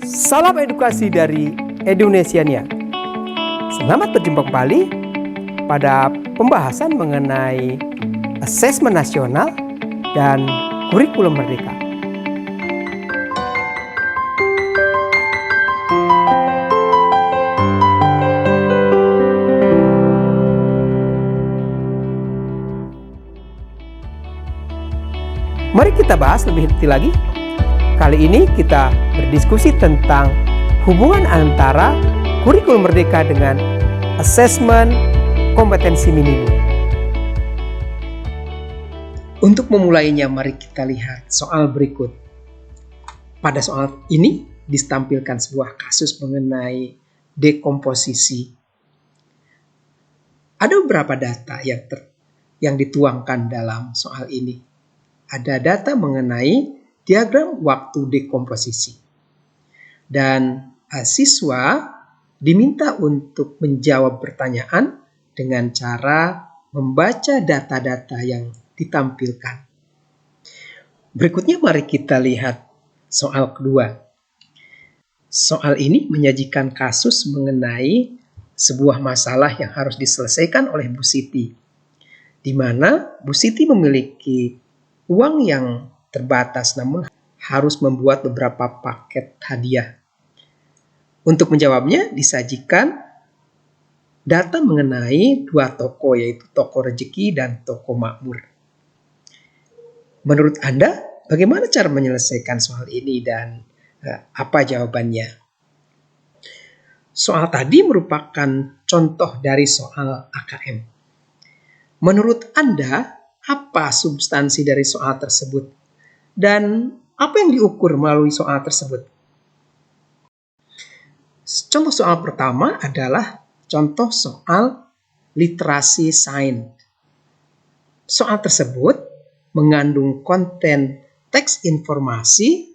Salam edukasi dari Edunesiania. Selamat berjumpa kembali pada pembahasan mengenai asesmen nasional dan kurikulum merdeka. Mari kita bahas lebih detail lagi. Kali ini kita berdiskusi tentang hubungan antara kurikulum merdeka dengan asesmen kompetensi minimum. Untuk memulainya, mari kita lihat soal berikut. Pada soal ini ditampilkan sebuah kasus mengenai dekomposisi. Ada beberapa data yang dituangkan dalam soal ini. Ada data mengenai diagram waktu dekomposisi. Dan siswa diminta untuk menjawab pertanyaan dengan cara membaca data-data yang ditampilkan. Berikutnya mari kita lihat soal kedua. Soal ini menyajikan kasus mengenai sebuah masalah yang harus diselesaikan oleh Bu Siti, di mana Bu Siti memiliki uang yang terbatas namun harus membuat beberapa paket hadiah. Untuk menjawabnya disajikan data mengenai dua toko, yaitu toko rezeki dan toko makmur. Menurut Anda, bagaimana cara menyelesaikan soal ini dan apa jawabannya? Soal tadi merupakan contoh dari soal AKM. Menurut Anda, apa substansi dari soal tersebut? Dan apa yang diukur melalui soal tersebut? Contoh soal pertama adalah contoh soal literasi sains. Soal tersebut mengandung konten teks informasi,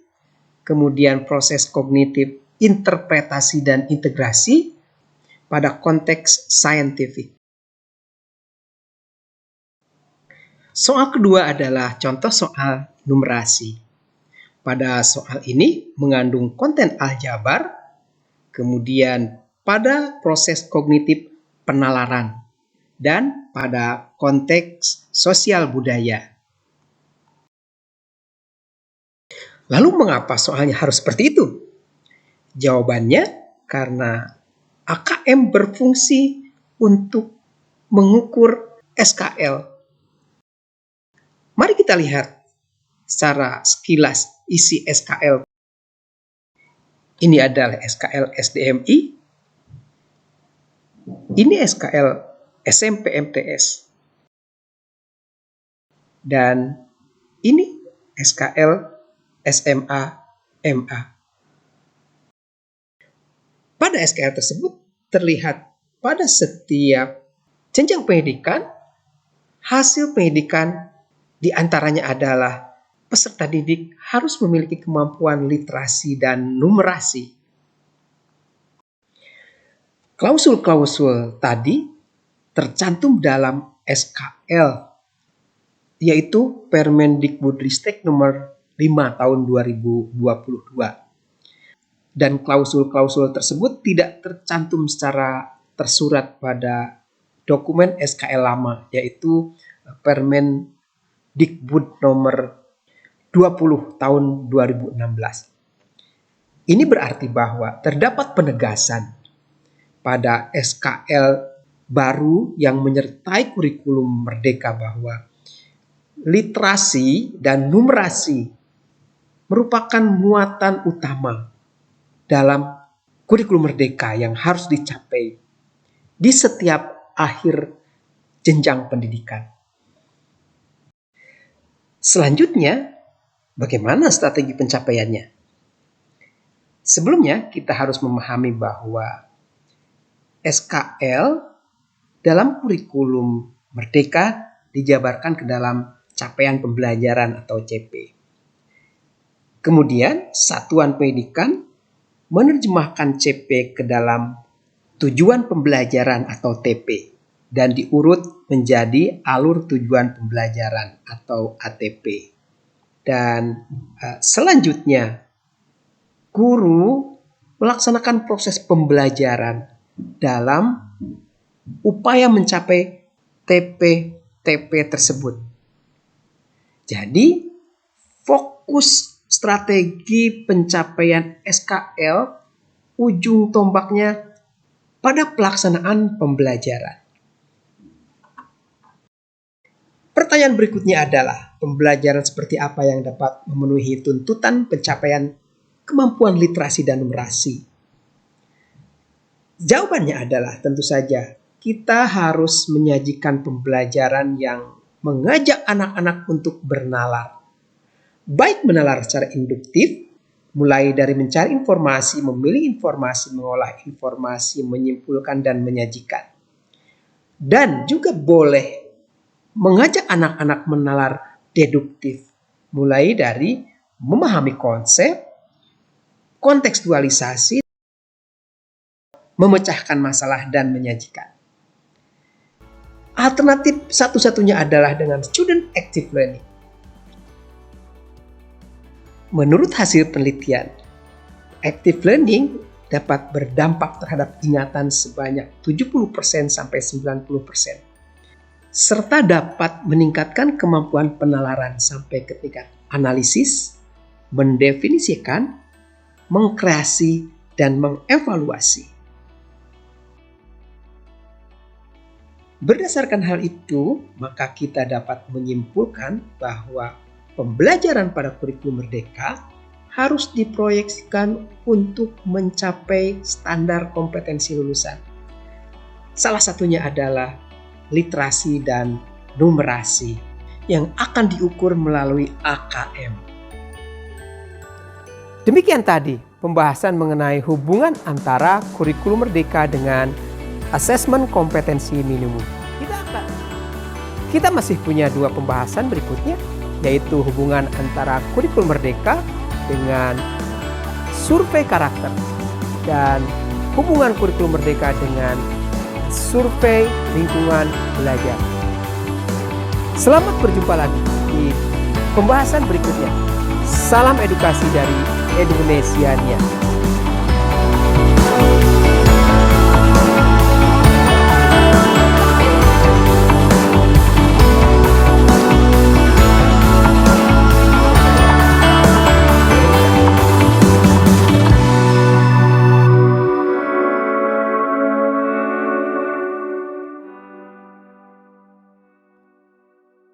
kemudian proses kognitif, interpretasi, dan integrasi pada konteks saintifik. Soal kedua adalah contoh soal numerasi. Pada soal ini mengandung konten aljabar, kemudian pada proses kognitif penalaran, dan pada konteks sosial budaya. Lalu mengapa soalnya harus seperti itu? Jawabannya karena AKM berfungsi untuk mengukur SKL. Mari kita lihat secara sekilas isi SKL. Ini adalah SKL SDMI. Ini SKL SMP MTS. Dan ini SKL SMA MA. Pada SKL tersebut terlihat pada setiap jenjang pendidikan, hasil pendidikan di antaranya adalah peserta didik harus memiliki kemampuan literasi dan numerasi. Klausul-klausul tadi tercantum dalam SKL, yaitu Permendikbudristek nomor 5 tahun 2022. Dan klausul-klausul tersebut tidak tercantum secara tersurat pada dokumen SKL lama, yaitu Permendikbud nomor 20 tahun 2016. Ini berarti bahwa terdapat penegasan pada SKL baru yang menyertai kurikulum merdeka bahwa literasi dan numerasi merupakan muatan utama dalam kurikulum merdeka yang harus dicapai di setiap akhir jenjang pendidikan. Selanjutnya, bagaimana strategi pencapaiannya? Sebelumnya, kita harus memahami bahwa SKL dalam kurikulum merdeka dijabarkan ke dalam capaian pembelajaran atau CP. Kemudian, satuan pendidikan menerjemahkan CP ke dalam tujuan pembelajaran atau TP dan diurut menjadi alur tujuan pembelajaran atau ATP. Dan selanjutnya, guru melaksanakan proses pembelajaran dalam upaya mencapai TP-TP tersebut. Jadi, fokus strategi pencapaian SKL ujung tombaknya pada pelaksanaan pembelajaran. Pertanyaan berikutnya adalah, pembelajaran seperti apa yang dapat memenuhi tuntutan pencapaian kemampuan literasi dan numerasi? Jawabannya adalah tentu saja kita harus menyajikan pembelajaran yang mengajak anak-anak untuk bernalar. Baik menalar secara induktif, mulai dari mencari informasi, memilih informasi, mengolah informasi, menyimpulkan dan menyajikan. Dan juga boleh mengajak anak-anak menalar deduktif, mulai dari memahami konsep, kontekstualisasi, memecahkan masalah, dan menyajikan. Alternatif satu-satunya adalah dengan student active learning. Menurut hasil penelitian, active learning dapat berdampak terhadap ingatan sebanyak 70% sampai 90%. Serta dapat meningkatkan kemampuan penalaran sampai ke tingkat analisis, mendefinisikan, mengkreasi, dan mengevaluasi. Berdasarkan hal itu, maka kita dapat menyimpulkan bahwa pembelajaran pada kurikulum Merdeka harus diproyeksikan untuk mencapai standar kompetensi lulusan. Salah satunya adalah literasi dan numerasi yang akan diukur melalui AKM. Demikian tadi pembahasan mengenai hubungan antara kurikulum Merdeka dengan asesmen kompetensi minimum. Kita masih punya 2 pembahasan berikutnya, yaitu hubungan antara kurikulum Merdeka dengan survei karakter dan hubungan kurikulum Merdeka dengan survei lingkungan belajar. Selamat berjumpa lagi di pembahasan berikutnya. Salam edukasi dari Indonesiania.